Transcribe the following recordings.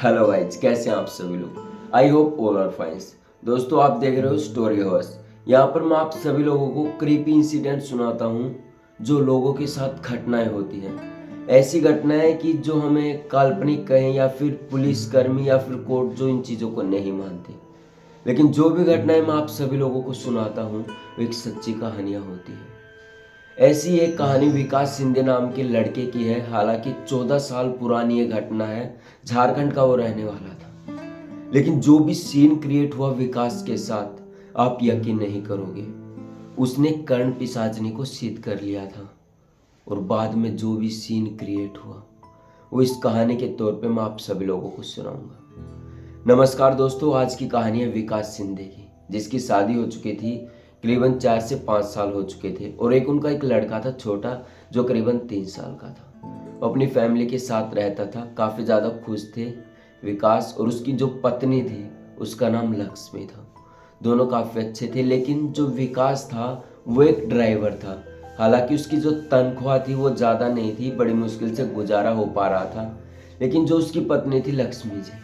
Hello guys, कैसे हैं आप सभी लोग। I hope all are fines. दोस्तों, आप देख रहे हो स्टोरी हॉर्स। यहाँ पर मैं आप सभी लोगों को क्रीपी इंसिडेंट सुनाता हूँ जो लोगों के साथ घटनाएं होती हैं। ऐसी घटनाएं कि जो हमें काल्पनिक कहें या फिर पुलिसकर्मी या फिर कोर्ट जो इन चीज़ों को नहीं मानते, लेकिन जो भी घटनाएं मैं आप सभी लोगों को सुनाता हूँ वो एक सच्ची कहानियाँ होती है। ऐसी एक कहानी विकास सिंधे नाम के लड़के की है। हालांकि 14 साल पुरानी ये घटना है। झारखंड का वो रहने वाला था, लेकिन जो भी सीन क्रिएट हुआ विकास के साथ आप यकीन नहीं करोगे। उसने कर्ण पिशाचनी को सिद्ध कर लिया था और बाद में जो भी सीन क्रिएट हुआ वो इस कहानी के तौर पे मैं आप सभी लोगों को सुनाऊंगा। नमस्कार दोस्तों, आज की कहानी है विकास सिंधे की, जिसकी शादी हो चुकी थी। करीबन 4 से 5 साल हो चुके थे और उनका एक लड़का था छोटा, जो करीबन 3 साल का था। वो अपनी फैमिली के साथ रहता था, काफ़ी ज़्यादा खुश थे विकास। और उसकी जो पत्नी थी उसका नाम लक्ष्मी था। दोनों काफ़ी अच्छे थे, लेकिन जो विकास था वो एक ड्राइवर था। हालांकि उसकी जो तनख्वाह थी वो ज़्यादा नहीं थी, बड़ी मुश्किल से गुजारा हो पा रहा था। लेकिन जो उसकी पत्नी थी लक्ष्मी जी,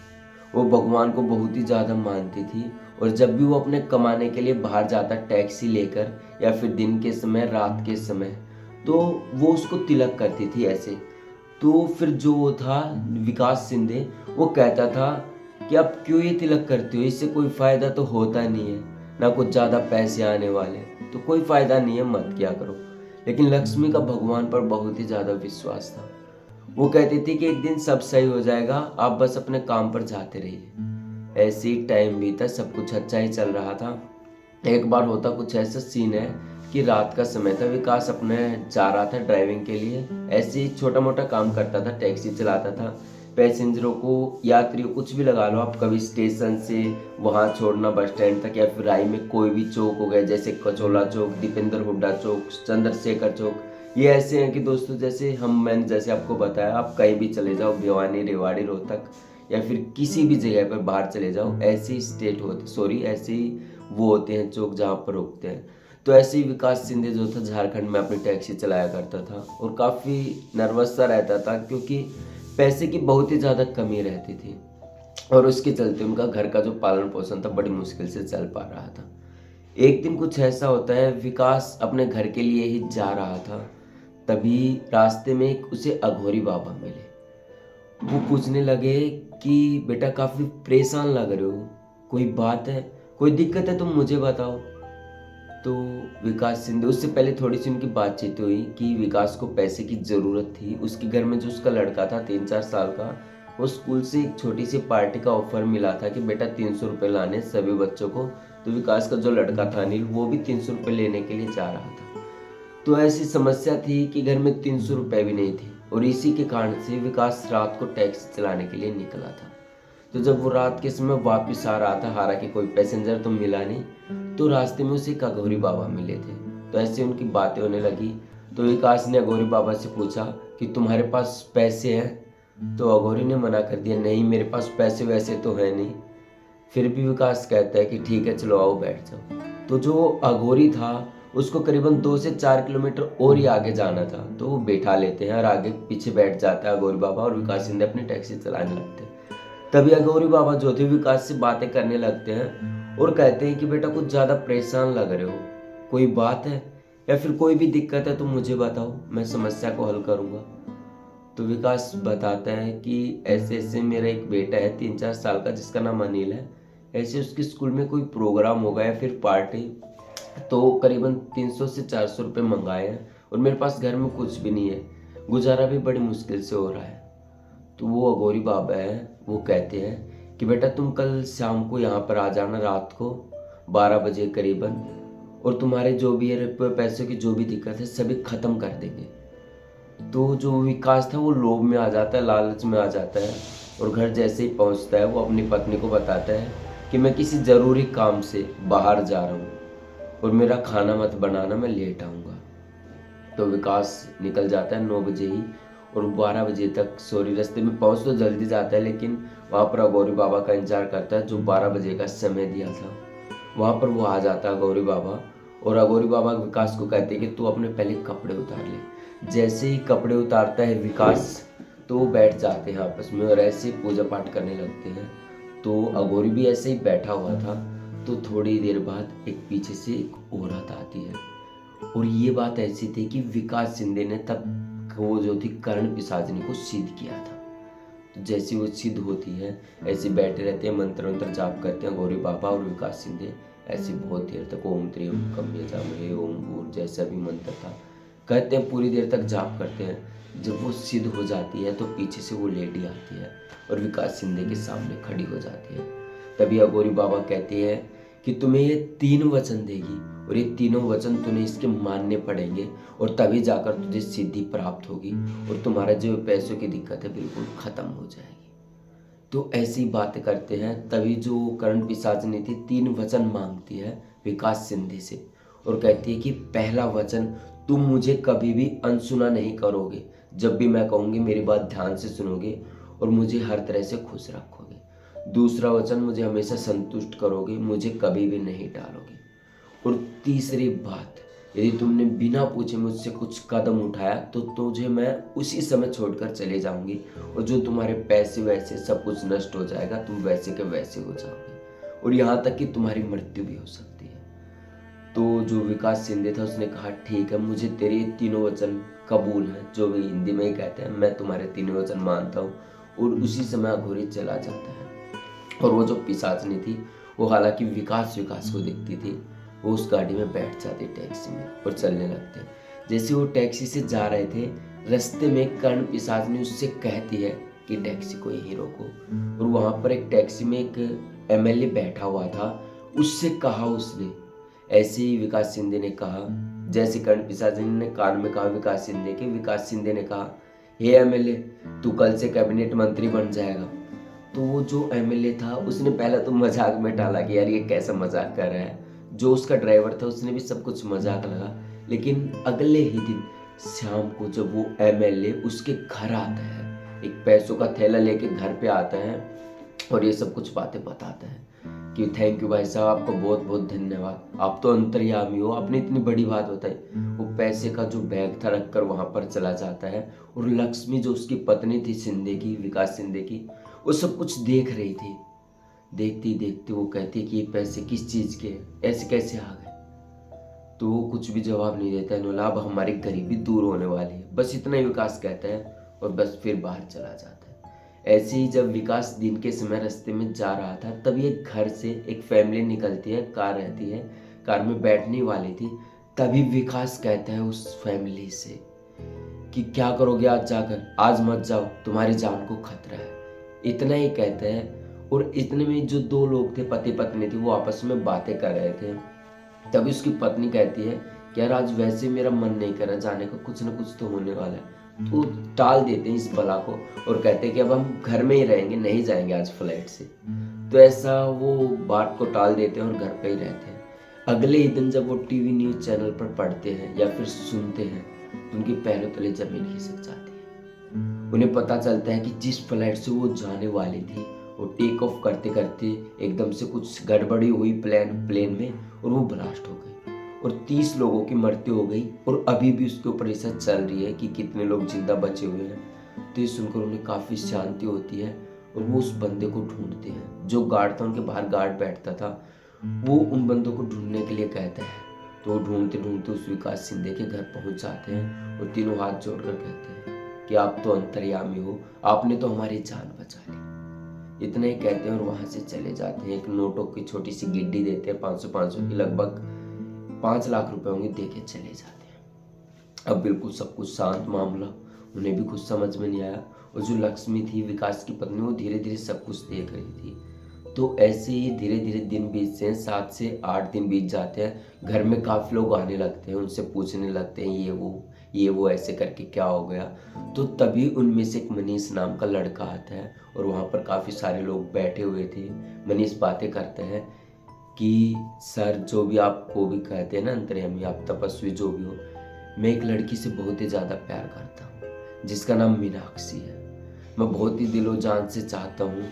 वो भगवान को बहुत ही ज़्यादा मानती थी। और जब भी वो अपने कमाने के लिए बाहर जाता टैक्सी लेकर या फिर दिन के समय, रात के समय, तो वो उसको तिलक करती थी ऐसे। तो फिर जो वो था विकास सिंधे, वो कहता था कि आप क्यों ये तिलक करते हो, इससे कोई फ़ायदा तो होता नहीं है, ना कुछ ज़्यादा पैसे आने वाले, तो कोई फ़ायदा नहीं है, मत किया करो। लेकिन लक्ष्मी का भगवान पर बहुत ही ज़्यादा विश्वास था। वो कहती थी कि एक दिन सब सही हो जाएगा, आप बस अपने काम पर जाते रहिए। ऐसे ही टाइम बीता, सब कुछ अच्छा ही चल रहा था। एक बार होता कुछ ऐसा सीन है कि रात का समय था, विकास अपने जा रहा था ड्राइविंग के लिए। ऐसे ही छोटा मोटा काम करता था, टैक्सी चलाता था। पैसेंजरों को, यात्रियों, कुछ भी लगा लो आप, कभी स्टेशन से वहाँ छोड़ना बस स्टैंड तक, या फिर राय में कोई भी चौक हो गया जैसे कचौला चौक, दीपेंद्र हुड्डा चौक, चंद्रशेखर चौक। ये ऐसे हैं कि दोस्तों, मैंने जैसे आपको बताया, आप कहीं भी चले जाओ, भिवानी, रेवाड़ी, रोहतक या फिर किसी भी जगह पर बाहर चले जाओ, ऐसे ही स्टेट होते, सॉरी, ऐसे ही वो होते हैं चौक जहाँ पर रोकते हैं। तो ऐसे ही विकास सिंधे जो था झारखंड में अपनी टैक्सी चलाया करता था और काफ़ी नर्वस सा रहता था, क्योंकि पैसे की बहुत ही ज़्यादा कमी रहती थी और उसके चलते उनका घर का जो पालन पोषण था बड़ी मुश्किल से चल पा रहा था। एक दिन कुछ ऐसा होता है, विकास अपने घर के लिए ही जा रहा था, तभी रास्ते में एक उसे अघोरी बाबा मिले। वो पूछने लगे कि बेटा काफ़ी परेशान लग रहे हो, कोई बात है, कोई दिक्कत है, तुम मुझे बताओ। तो विकास सिंधु, उससे पहले थोड़ी सी उनकी बातचीत हुई कि विकास को पैसे की ज़रूरत थी। उसके घर में जो उसका लड़का था 3-4 साल का, वो स्कूल से एक छोटी सी पार्टी का ऑफर मिला था कि बेटा 300 रुपये लाने सभी बच्चों को। तो विकास का जो लड़का था अनिल, वो भी 300 रुपये लेने के लिए जा रहा था। तो ऐसी समस्या थी कि घर में 300 रुपये भी नहीं थे और इसी के कारण से विकास रात को टैक्सी चलाने के लिए निकला था। तो जब वो रात के समय वापस आ रहा था, हालांकि कोई पैसेंजर तो मिला नहीं, तो रास्ते में उसे एक अघोरी बाबा मिले थे। तो ऐसे उनकी बातें होने लगी। तो विकास ने अघोरी बाबा से पूछा कि तुम्हारे पास पैसे हैं? तो अघोरी ने मना कर दिया, नहीं मेरे पास पैसे वैसे तो है नहीं। फिर भी विकास कहता है कि ठीक है, चलो आओ बैठ जाओ। तो जो अघोरी था उसको करीबन 2 से 4 किलोमीटर और ही आगे जाना था, तो वो बैठा लेते हैं और आगे पीछे बैठ जाता है अघोरी बाबा और विकास सिंधे अपनी टैक्सी चलाने लगते हैं। तभी अघोरी बाबा जो थे विकास से बातें करने लगते हैं और कहते हैं कि बेटा कुछ ज़्यादा परेशान लग रहे हो, कोई बात है या फिर कोई भी दिक्कत है तो मुझे बताओ, मैं समस्या को हल करूँगा। तो विकास बताता है कि ऐसे ऐसे मेरा एक बेटा है 3-4 साल का, जिसका नाम अनिल है। ऐसे उसके स्कूल में कोई प्रोग्राम होगा या फिर पार्टी, तो करीबन 300 से 400 रुपये मंगाए हैं और मेरे पास घर में कुछ भी नहीं है, गुजारा भी बड़ी मुश्किल से हो रहा है। तो वो अघोरी बाबा है, वो कहते हैं कि बेटा तुम कल शाम को यहाँ पर आ जाना, रात को 12 बजे करीबन, और तुम्हारे जो भी है पैसों की जो भी दिक्कत है सभी खत्म कर देंगे। तो जो विकास था वो लोभ में आ जाता है, लालच में आ जाता है और घर जैसे ही पहुंचता है वो अपनी पत्नी को बताता है कि मैं किसी ज़रूरी काम से बाहर जा रहा हूँ और मेरा खाना मत बनाना, मैं लेट आऊँगा। तो विकास निकल जाता है 9 बजे ही और 12 बजे तक, सॉरी, रास्ते में पहुंच तो जल्दी जाता है, लेकिन वहाँ पर अघोरी बाबा का इंतजार करता है जो 12 बजे का समय दिया था। वहाँ पर वो आ जाता है अघोरी बाबा और अघोरी बाबा विकास को कहते हैं कि तू अपने पहले कपड़े उतार ले। जैसे ही कपड़े उतारता है विकास, तो वो बैठ जाते हैं आपस में और ऐसे पूजा पाठ करने लगते हैं। तो अघोरी भी ऐसे ही बैठा हुआ था। तो थोड़ी देर बाद एक पीछे से एक औरत आती है और ये बात ऐसी थी कि विकास शिंदे ने तब वो जो थी कर्ण पिशाचिनी को सिद्ध किया था। तो जैसी वो सिद्ध होती है ऐसे बैठे रहते हैं, मंत्र मंत्र जाप करते हैं गौरी बाबा और विकास शिंदे। ऐसे बहुत देर तक ओम त्र्यंबकम यजामहे ओम भूर जैसा भी मंत्र था कहते हैं, पूरी देर तक जाप करते हैं। जब वो सिद्ध हो जाती है तो पीछे से वो लेडी आती है और विकास शिंदे के सामने खड़ी हो जाती है। तभी अघोरी बाबा कहते हैं कि तुम्हें ये 3 वचन देगी और ये तीनों वचन तुम्हें इसके मानने पड़ेंगे और तभी जाकर तुझे सिद्धि प्राप्त होगी और तुम्हारा जो पैसों की दिक्कत है बिल्कुल खत्म हो जाएगी। तो ऐसी बातें करते हैं। तभी जो कर्ण पिशाचिनी थी 3 वचन मांगती है विकास शिंदे से और कहती है कि पहला वचन, तुम मुझे कभी भी अनसुना नहीं करोगे, जब भी मैं कहूँगी मेरी बात ध्यान से सुनोगे और मुझे हर तरह से खुश रखोगे। दूसरा वचन, मुझे हमेशा संतुष्ट करोगे, मुझे कभी भी नहीं टालोगे। और तीसरी बात, यदि तुमने बिना पूछे मुझसे कुछ कदम उठाया तो तुझे मैं उसी समय छोड़कर चले जाऊंगी और जो तुम्हारे पैसे वैसे सब कुछ नष्ट हो जाएगा, तुम वैसे के वैसे हो जाओगे और यहाँ तक कि तुम्हारी मृत्यु भी हो सकती है। तो जो विकास शिंदे था उसने कहा ठीक है, मुझे तेरे तीनों वचन कबूल हैं, जो भी हिंदी में ही कहते हैं, मैं तुम्हारे तीनों वचन मानता हूँ। और उसी समय अघोरी चला जाता है और वो जो पिशाचिनी थी वो हालांकि विकास को दिखती थी, वो उस गाड़ी में बैठ जाते टैक्सी में और चलने लगते। जैसे वो टैक्सी से जा रहे थे, रास्ते में कर्ण पिशाचिनी उससे कहती है कि टैक्सी को यहीं रोको। और वहां पर एक टैक्सी में एक एमएलए बैठा हुआ था, उससे कहा उसने, ऐसे ही विकास शिंदे ने कहा, जैसे कर्ण पिशाचिनी ने कान में कहा विकास शिंदे के, विकास शिंदे ने कहा, हे एमएलए, तू कल से कैबिनेट मंत्री बन जाएगा। तो वो जो एमएलए था उसने पहले तो मजाक में टाला कि यार ये कैसा मजाक कर रहा है। जो उसका ड्राइवर था उसने भी सब कुछ मजाक लगा। लेकिन अगले ही दिन शाम को जब वो एमएलए उसके घर आता है, एक पैसों का थैला लेके घर पे आता है और ये सब कुछ बातें बताता है कि थैंक यू भाई साहब, आपका बहुत बहुत धन्यवाद, आप तो अंतर्यामी हो, आपने इतनी बड़ी बात बताई। वो पैसे का जो बैग था रखकर वहां पर चला जाता है और लक्ष्मी जो उसकी पत्नी थी शिंदे की, विकास शिंदे की, वो सब कुछ देख रही थी। देखती देखती वो कहती कि ये पैसे किस चीज के हैं, ऐसे कैसे आ गए। तो वो कुछ भी जवाब नहीं देता है, नोला अब हमारी गरीबी दूर होने वाली है, बस इतना ही विकास कहता है और बस फिर बाहर चला जाता है। ऐसे ही जब विकास दिन के समय रास्ते में जा रहा था तभी एक घर से एक फैमिली निकलती है, कार रहती है, कार में बैठने वाली थी। तभी विकास कहता है उस फैमिली से कि क्या करोगे आज जाकर, आज मत जाओ, तुम्हारी जान को खतरा है। इतना ही कहता है और इतने में जो 2 लोग थे, पति पत्नी थी, वो आपस में बातें कर रहे थे। तभी उसकी पत्नी कहती है कि यार आज वैसे मेरा मन नहीं कर रहा जाने का, कुछ ना कुछ तो होने वाला है। तो टाल देते हैं इस बला को और कहते हैं कि अब हम घर में ही रहेंगे, नहीं जाएंगे आज फ्लाइट से। तो ऐसा वो बात को टाल देते हैं और घर पे ही रहते हैं। अगले ही दिन जब वो टीवी न्यूज चैनल पर पढ़ते हैं या फिर सुनते हैं तो उनके पैरों तले जमीन खिसक जाती है। उन्हें पता चलता है कि जिस फ्लाइट से वो जाने वाली थी वो टेक ऑफ करते करते एकदम से कुछ गड़बड़ी हुई प्लेन में और वो ब्लास्ट हो गई और 30 लोगों की मृत्यु हो गई और अभी भी उसके ऊपर रिसर्च चल रही है कि कितने लोग जिंदा बचे हुए हैं। तो ये सुनकर उन्हें काफी शांति होती है और वो उस बंदे को ढूंढते हैं। जो गार्ड था उनके बाहर गार्ड बैठता था, वो उन बंदों को ढूंढने के लिए कहता है। तो वो ढूंढते ढूंढते उस विकास शिंदे के घर पहुंच जाते हैं और तीनों हाथ जोड़कर कहते हैं कि आप तो अंतर्यामी हो, आपने तो हमारी जान बचा ली। इतना ही कहते हैं और वहां से चले जाते हैं। एक नोटों की छोटी सी गिड्डी देते हैं, 500 की, लगभग 5 लाख रुपए होंगे, दे के चले जाते हैं। अब बिल्कुल सब कुछ शांत मामला, उन्हें भी कुछ समझ में नहीं आया। और जो लक्ष्मी थी विकास की पत्नी, वो धीरे धीरे सब कुछ देख रही थी। तो ऐसे ही धीरे धीरे दिन बीतते हैं, 7 से 8 दिन बीत जाते हैं। घर में काफी लोग आने लगते हैं, उनसे पूछने लगते हैं ये वो ऐसे करके क्या हो गया। तो तभी उनमें से एक मनीष नाम का लड़का आता है और वहाँ पर काफ़ी सारे लोग बैठे हुए थे। मनीष बातें करते हैं कि सर, जो भी आपको भी कहते हैं ना अंतर्यामी, आप तपस्वी जो भी हो, मैं एक लड़की से बहुत ही ज़्यादा प्यार करता हूँ जिसका नाम मीनाक्षी है। मैं बहुत ही दिलो जान से चाहता हूँ।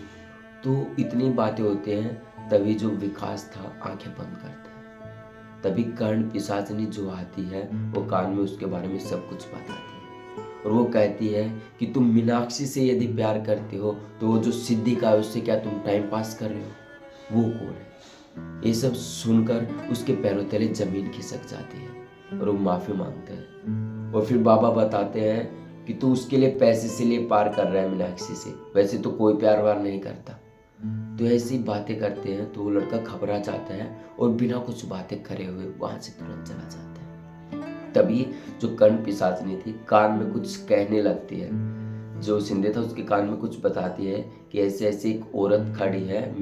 तो इतनी बातें होते हैं। तभी जो विकास था आंखें बंद करता है। तभी कर्ण पिशाचिनी जो आती है वो कान में उसके बारे में सब कुछ बताती है और वो कहती है कि तुम मीनाक्षी से यदि प्यार करते हो तो वो जो सिद्धिका है उससे क्या तुम टाइम पास कर रहे हो, वो कौन है। ये सब सुनकर उसके पैरों तले जमीन खिसक जाती है और वो माफी मांगता है। और फिर बाबा बताते हैं कि तू उसके लिए पैसे से लिए पार कर रहा है मीनाक्षी से, वैसे तो कोई प्यार वार नहीं करता। तो ऐसी बातें करते हैं तो वो लड़का घबरा जाता है और बिना कुछ बातें करे हुए वहां से तुरंत चला जाता है। तभी जो कर्ण पिशाचनी थी कान में कुछ कहने लगती है। जो सिंधे था उसके कान में कुछ बताती है कि ऐसे ऐसे एक औरत खड़ी है,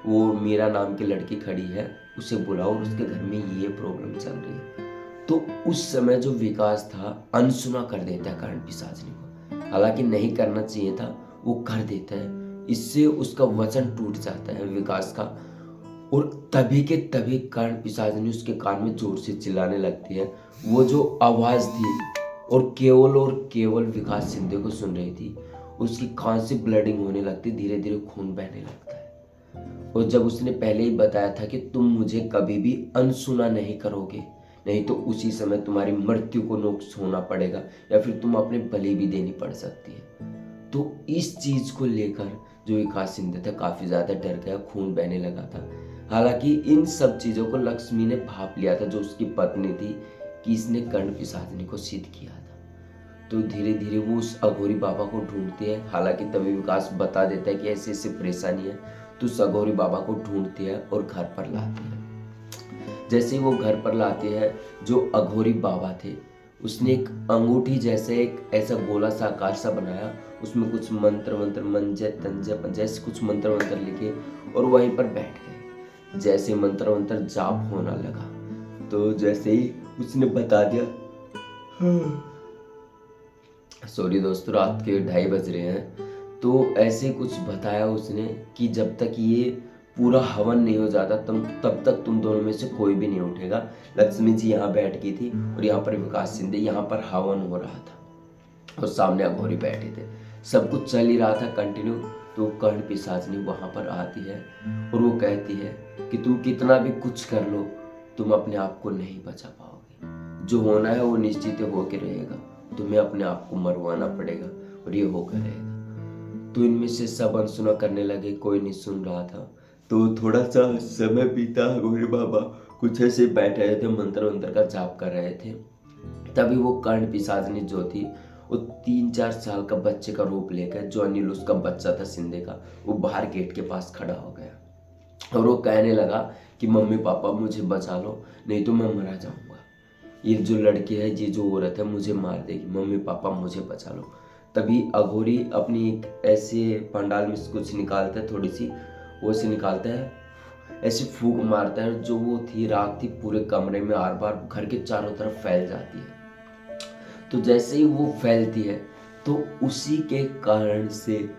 वो मीरा नाम की लड़की खड़ी है, उसे बुलाओ और उसके घर में ये प्रॉब्लम चल रही है। तो उस समय जो विकास था अनसुना कर देता है कर्ण पिशाचनी को, हालांकि नहीं करना चाहिए था, वो कर देता है। इससे उसका वचन टूट जाता है विकास का, और तभी के तभी कर्ण पिशाचनी उसके कान में जोर से चिल्लाने लगती है। वो जो आवाज थी और केवल विकास शिंदे को सुन रही थी, उसकी कान से ब्लडिंग होने लगती, धीरे धीरे खून बहने लगता है। और जब उसने पहले ही बताया था कि तुम मुझे कभी भी अनसुना नहीं करोगे, नहीं तो उसी समय तुम्हारी मृत्यु को नोक्स होना पड़ेगा या फिर तुम अपने बलि भी देनी पड़ सकती है। तो इस चीज को लेकर जो विकास शिंदे था काफी ज्यादा डर गया, खून बहने लगा था। हालांकि इन सब चीजों को लक्ष्मी ने भाप लिया था, जो उसकी पत्नी थी, कि इसने कर्ण पिशाचनी को सिद्ध किया था। तो धीरे धीरे वो उस अघोरी बाबा को ढूंढती है। हालांकि तभी विकास बता देता है कि ऐसे ऐसे परेशानी है, तो उस अघोरी बाबा को ढूंढती है और घर पर लाती है। जैसे ही वो घर पर लाती है, जो अघोरी बाबा थे उसने एक अंगूठी जैसे एक ऐसा गोला सा आकार सा बनाया, उसमें कुछ मंत्र मंजे तंजे पंजे कुछ मंत्र लिखे और वहीं पर बैठ गए। जैसे मंत्र जाप होना लगा, तो जैसे ही उसने बता दिया, सॉरी दोस्तों, रात के 2:30 बज रहे हैं, तो ऐसे कुछ बताया उसने कि जब तक ये पूरा हवन नहीं हो जाता तब तक तुम दोनों में से कोई भी नहीं उठेगा। लक्ष्मी जी यहाँ बैठ गई थी और यहाँ पर विकास शिंदे, यहाँ पर हवन हो रहा था और सामने अघोरी बैठे थे। सब कुछ चल ही रहा था कंटिन्यू। तो कर्ण पिशाचनी वहां पर आती है और वो कहती है कि तुम कितना भी कुछ कर लो, तुम अपने आप को नहीं बचा पाओगे। जो होना है वो निश्चित होके रहेगा, तुम्हें अपने आप को मरवाना पड़ेगा और ये होकर रहेगा। तो इनमें से सब अनसुना करने लगे, कोई नहीं सुन रहा था। तो थोड़ा सा समय बीता, अघोरी बाबा कुछ ऐसे बैठे रहे थे, मंत्र का जाप कर रहे थे। तभी वो कर्ण पिशाचनी जो थी वो 3-4 साल का बच्चे का रूप लेकर, जो अनिल उसका बच्चा था शिंदे का, वो बाहर गेट के पास खड़ा हो गया और वो कहने लगा कि मम्मी पापा मुझे बचा लो, नहीं तो मैं मरा जाऊंगा। ये जो लड़की है, ये जो औरत है मुझे मार देगी, मम्मी पापा मुझे बचा लो। तभी अघोरी अपनी एक ऐसे पंडाल में कुछ निकालता है, थोड़ी सी वो से निकालता है, ऐसे फूंक मारता है, जो वो थी राख थी पूरे कमरे में आर बार घर के चारों तरफ फैल जाती है। तो जैसे ही वो फैलती है तो उसी के कारण से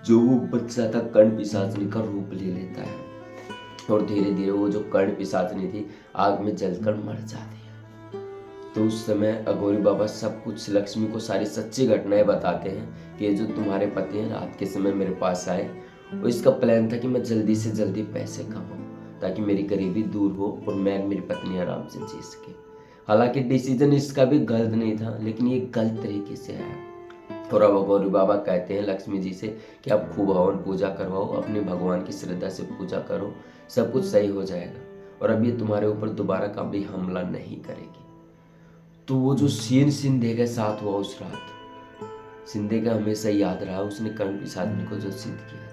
जो वो बच्चा था कर्ण पिशाचनी का रूप ले लेता है और धीरे धीरे वो जो कर्ण पिशाचनी थी आग में जलकर मर जाती है। तो उस समय अघोरी बाबा सब कुछ लक्ष्मी को सारी सच्ची घटनाएं बताते हैं कि ये जो तुम्हारे पति हैं रात के समय मेरे पास आए, और इसका प्लान था कि मैं जल्दी से जल्दी पैसे कमाऊं ताकि मेरी गरीबी दूर हो और मैं मेरी पत्नी आराम से जी सके। हालांकि डिसीजन इसका भी गलत नहीं था, लेकिन ये गलत तरीके से आया। और अब अघोरी बाबा कहते हैं लक्ष्मी जी से कि आप खूब हवन पूजा करवाओ, अपने भगवान की श्रद्धा से पूजा करो, सब कुछ सही हो जाएगा और अब ये तुम्हारे ऊपर दोबारा कभी हमला नहीं करेगी। तो वो जो सीन शिंदे के साथ हुआ उस रात, शिंदे का हमेशा याद रहा, उसने कर्ण पिशाचनी को जो सिद्ध किया था।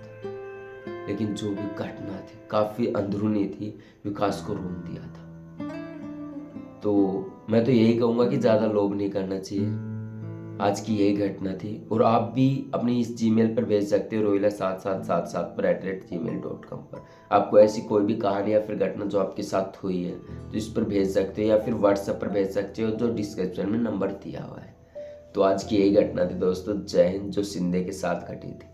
लेकिन जो भी घटना थी काफी अंदरूनी थी, विकास को रोक दिया था। तो मैं तो यही कहूंगा कि ज्यादा लोभ नहीं करना चाहिए। आज की यही घटना थी और आप भी अपनी इस जीमेल पर भेज सकते हो, rohila7777 पर। आपको ऐसी कोई भी कहानी या फिर घटना जो आपके साथ हुई है तो इस पर भेज सकते हो या फिर व्हाट्सएप पर भेज सकते हो, जो डिस्क्रिप्शन में नंबर दिया हुआ है। तो आज की यही घटना थी दोस्तों, जय हिंद, जो शिंदे के साथ घटी थी।